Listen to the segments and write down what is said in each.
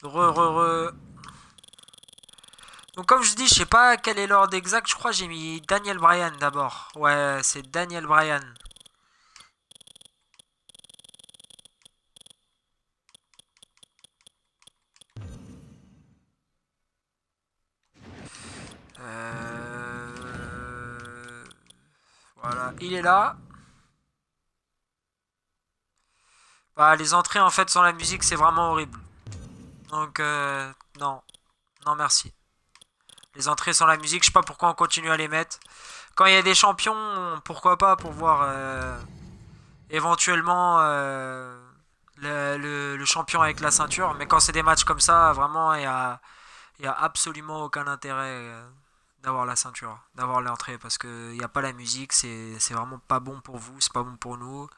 Re. Donc comme je dis, je sais pas quel est l'ordre exact. Je crois que j'ai mis Daniel Bryan d'abord. Ouais, c'est Daniel Bryan. Voilà, il est là. Bah, les entrées en fait sans la musique, c'est vraiment horrible. Donc non, non merci. Les entrées sans la musique, je sais pas pourquoi on continue à les mettre. Quand il y a des champions, pourquoi pas pour voir éventuellement le champion avec la ceinture. Mais quand c'est des matchs comme ça, vraiment, il y a absolument aucun intérêt d'avoir la ceinture, d'avoir l'entrée. Parce qu'il n'y a pas la musique, c'est vraiment pas bon pour vous, c'est pas bon pour nous.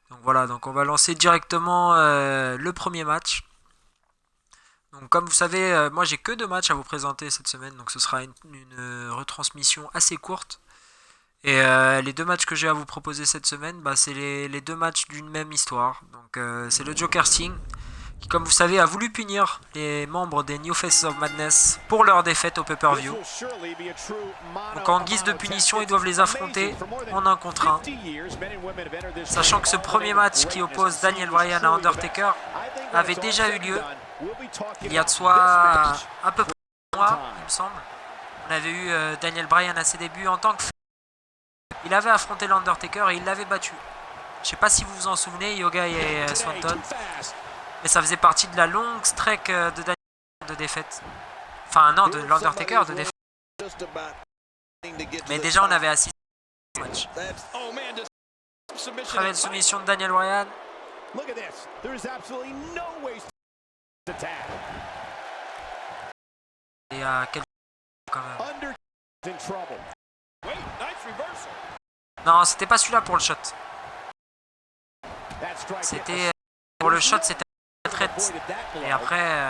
Donc voilà, donc on va lancer directement le premier match. Donc comme vous savez, moi j'ai que deux matchs à vous présenter cette semaine, donc ce sera une retransmission assez courte. Et les deux matchs que j'ai à vous proposer cette semaine, bah, c'est les deux matchs d'une même histoire. Donc c'est le Joker Sting, qui comme vous savez a voulu punir les membres des New Faces of Madness pour leur défaite au pay-per-view. Donc en guise de punition, ils doivent les affronter en un contre un. Sachant que ce premier match qui oppose Daniel Bryan à Undertaker avait déjà eu lieu il y a de soi à peu près un mois, il me semble. On avait eu Daniel Bryan à ses débuts en tant que il avait affronté l'Undertaker et il l'avait battu. Je sais pas si vous vous en souvenez, Yoga et Swanton. Mais ça faisait partie de la longue streak de Daniel de défaite. Enfin non, de l'Undertaker de défaite. Mais déjà on avait assisté au match. Très belle soumission de Daniel Bryan. Et à quelques quand même. Non, c'était pas celui-là pour le shot. C'était pour le shot, c'était la retraite. Et après,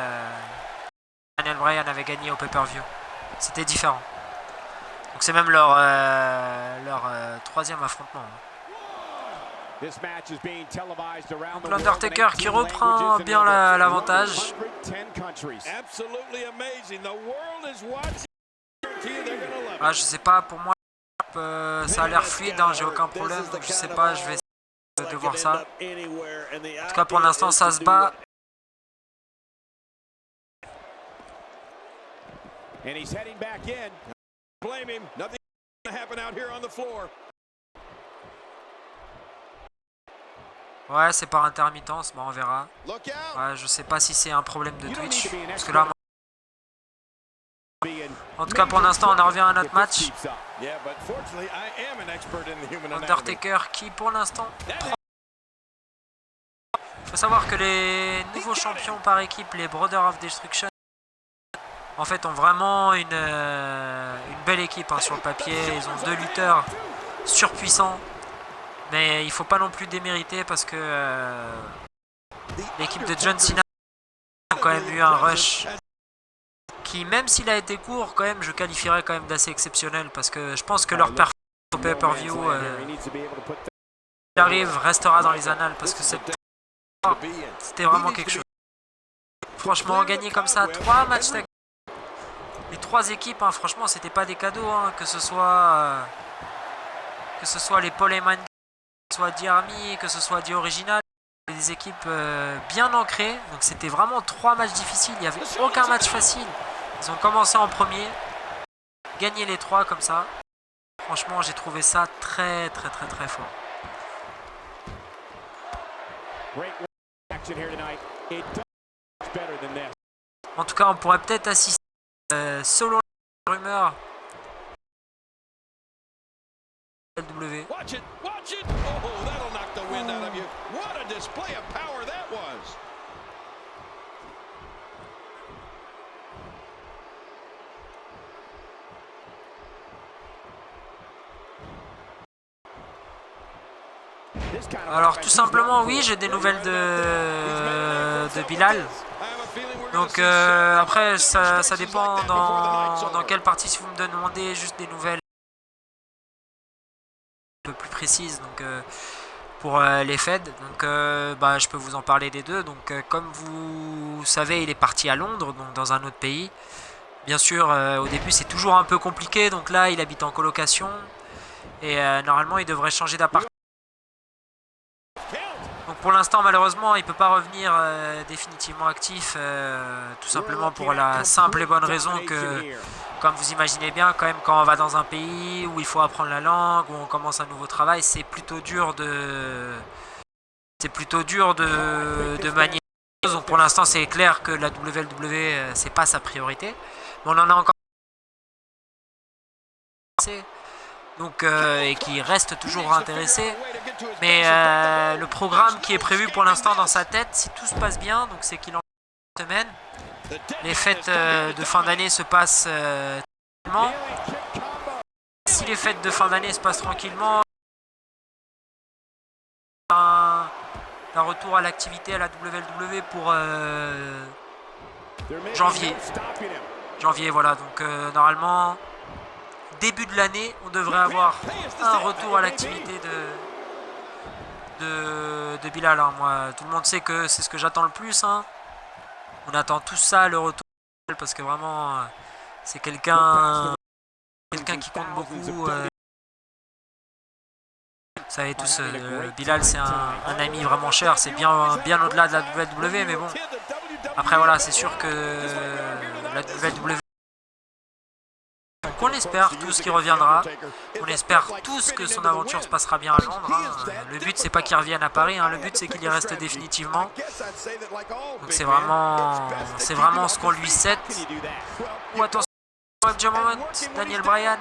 Daniel Bryan avait gagné au pay-per-view. C'était différent. Donc c'est même leur troisième affrontement. Donc l'Undertaker qui reprend bien l'avantage. Ah, je sais pas, pour moi ça a l'air fluide, hein, j'ai aucun problème. Donc je sais pas, je vais essayer de voir ça. En tout cas pour l'instant ça se bat. Ouais, c'est par intermittence, bah on verra. Ouais, je sais pas si c'est un problème de Twitch. Parce que là, en tout cas pour l'instant on en revient à notre match. Undertaker qui pour l'instant prend. Il faut savoir que les nouveaux champions par équipe, les Brothers of Destruction, en fait ont vraiment une belle équipe hein, sur le papier. Ils ont deux lutteurs surpuissants. Mais il faut pas non plus démériter parce que l'équipe de John Cena a quand même eu un rush qui, même s'il a été court, quand même, je qualifierais quand même d'assez exceptionnel parce que je pense que leur performance au pay-per-view, arrive, restera dans les annales parce que c'était vraiment quelque chose. Franchement, gagner comme ça 3 matchs tag, les 3 équipes, hein, franchement, c'était pas des cadeaux, hein, que ce soit les Paul Heyman, que ce soit The Army, que ce soit The Original. Des équipes bien ancrées, donc c'était vraiment 3 matchs difficiles, il n'y avait aucun match facile. Ils ont commencé en premier, gagné les 3 comme ça. Franchement, j'ai trouvé ça très très très très fort. En tout cas, on pourrait peut-être assister selon les rumeurs LW. Alors tout simplement oui, j'ai des nouvelles de Bilal. Donc après ça dépend dans quelle partie, si vous me demandez juste des nouvelles un peu plus précises. Donc pour les Fed. Donc je peux vous en parler des deux. Donc comme vous savez, il est parti à Londres, donc dans un autre pays. Bien sûr, au début c'est toujours un peu compliqué. Donc là, il habite en colocation et normalement il devrait changer d'appart. Donc pour l'instant, malheureusement, il ne peut pas revenir définitivement actif, tout simplement pour la simple et bonne raison que, comme vous imaginez bien, quand même, quand on va dans un pays où il faut apprendre la langue, où on commence un nouveau travail, c'est plutôt dur de manier les choses. Donc pour l'instant, c'est clair que la WWE, c'est pas sa priorité, mais on en a encore donc et qui reste toujours intéressé. Mais le programme qui est prévu pour l'instant dans sa tête, si tout se passe bien, donc c'est qu'il en a une semaine. Les fêtes de fin d'année se passent tranquillement. Si les fêtes de fin d'année se passent tranquillement, un retour à l'activité à la WWE pour janvier. Janvier, voilà. Donc normalement, début de l'année, on devrait avoir un retour à l'activité de Bilal. Hein. Moi, tout le monde sait que c'est ce que j'attends le plus. Hein. On attend tout ça, le retour, parce que vraiment, c'est quelqu'un qui compte beaucoup. Vous savez tous, Bilal, c'est un ami vraiment cher. C'est bien au-delà de la WWE, mais bon. Après, voilà, c'est sûr que la WWE. Donc on espère tous qu'il reviendra, on espère tous que son aventure se passera bien à Londres. Hein. Le but c'est pas qu'il revienne à Paris, hein. Le but c'est qu'il y reste définitivement. Donc c'est vraiment ce qu'on lui souhaite. Oh, attention, Daniel Bryan,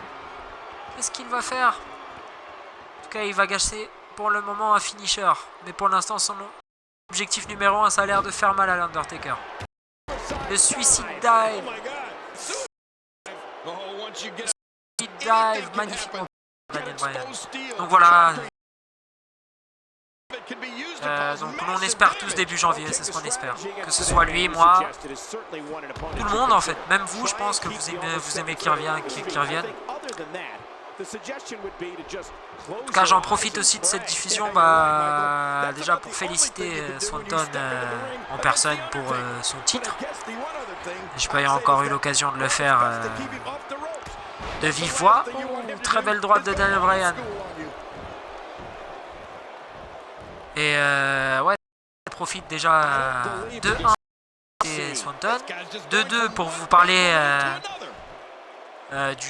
qu'est-ce qu'il va faire? En tout cas il va gâcher pour le moment un finisher, mais pour l'instant son objectif numéro 1 ça a l'air de faire mal à l'Undertaker. Le Suicide Dive. Dive, magnifiquement Daniel Bryan. Donc voilà. Donc on espère tous début janvier, c'est ce qu'on espère. Que ce soit lui, moi, tout le monde en fait. Même vous, je pense que vous aimez qu'il revienne. En tout cas, j'en profite aussi de cette diffusion déjà pour féliciter Swanton en personne pour son titre. Je n'ai pas encore eu l'occasion de le faire de vive voix. Très belle droite de Daniel Bryan. Et ouais, je profite déjà de 1 et Swanton, de 2 pour vous parler du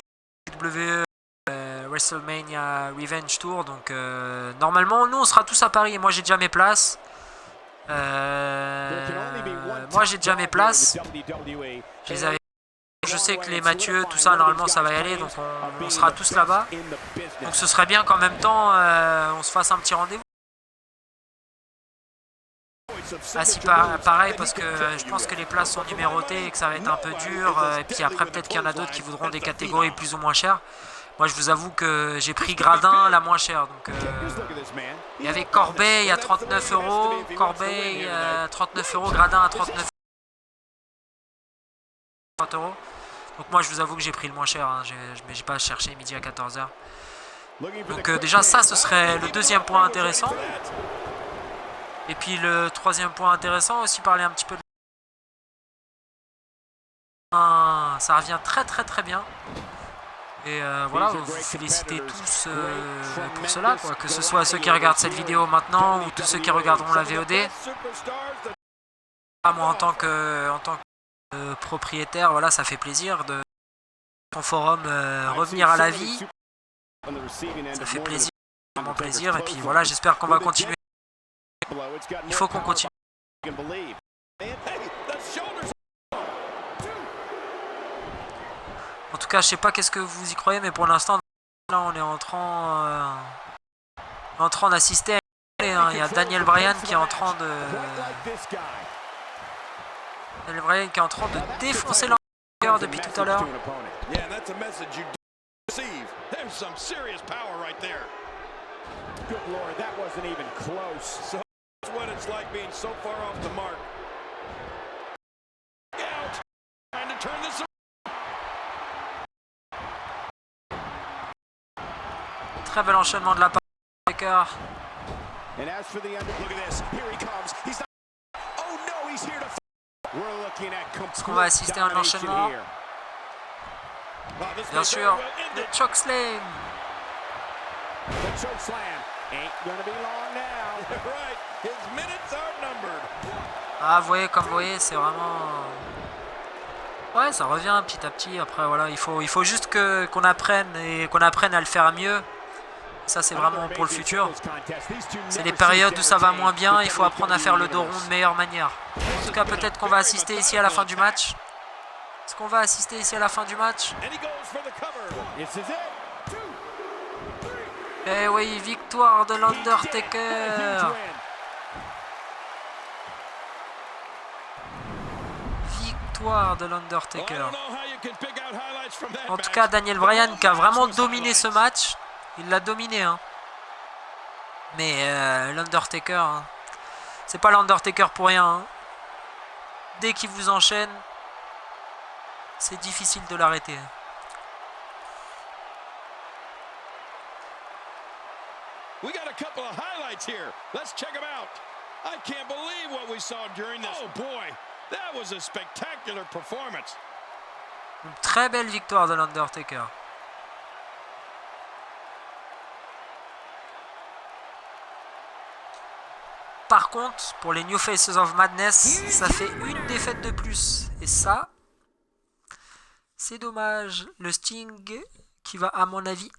WWE WrestleMania Revenge Tour. Donc normalement, nous on sera tous à Paris et moi j'ai déjà mes places. Je sais que les Mathieu, tout ça, normalement ça va y aller, donc on sera tous là-bas. Donc ce serait bien qu'en même temps, on se fasse un petit rendez-vous. Si pareil, parce que je pense que les places sont numérotées et que ça va être un peu dur. Et puis après, peut-être qu'il y en a d'autres qui voudront des catégories plus ou moins chères. Moi, je vous avoue que j'ai pris Gradin, la moins chère. Donc, il y avait Corbeil à 39 €. Corbeil à 39 €, Gradin à 39 €. Donc moi je vous avoue que j'ai pris le moins cher, hein. J'ai pas cherché midi à 14h. Donc déjà ça ce serait le deuxième point intéressant. Et puis le troisième point intéressant aussi, parler un petit peu de... Ça revient très bien. Et voilà, vous félicitez tous pour cela, quoi. Que ce soit ceux qui regardent cette vidéo maintenant ou tous ceux qui regarderont la VOD. Moi en tant que propriétaire, voilà, ça fait plaisir de ton forum revenir à la vie. Ça fait plaisir, vraiment plaisir. Et puis voilà, j'espère qu'on va continuer. Il faut qu'on continue. En tout cas, je sais pas qu'est-ce que vous y croyez, mais pour l'instant, là, on est en train d'assister. Il y a Daniel Bryan qui est en train de défoncer l'Undertaker depuis tout à l'heure. Très bel enchaînement de la part de Taker. And as for the look at this. Here he comes. He's not. Oh no, he's here to. We're looking at complete. Est-ce qu'on va assister à un enchaînement? Bien sûr, le chokeslam. The chokeslam ain't gonna be long now. Right. His minutes are numbered. Ah, vous voyez, comme vous voyez, c'est vraiment... Ouais, ça revient petit à petit. Après, voilà, il faut juste qu'on apprenne à le faire mieux. Ça, c'est vraiment pour le futur. C'est des périodes où ça va moins bien. Il faut apprendre à faire le dos rond de meilleure manière. En tout cas, peut-être qu'on va assister ici à la fin du match. Est-ce qu'on va assister ici à la fin du match? Eh oui, victoire de l'Undertaker. Victoire de l'Undertaker. En tout cas, Daniel Bryan qui a vraiment dominé ce match. Il l'a dominé, hein. Mais l'Undertaker, hein, c'est pas l'Undertaker pour rien, hein. Dès qu'il vous enchaîne, c'est difficile de l'arrêter. We got a couple of highlights here. Let's check them out. I can't believe what we saw during this. Oh boy, that was a spectacular performance. Une très belle victoire de l'Undertaker. Par contre, pour les New Faces of Madness, ça fait une défaite de plus. Et ça, c'est dommage. Le Sting qui va, à mon avis,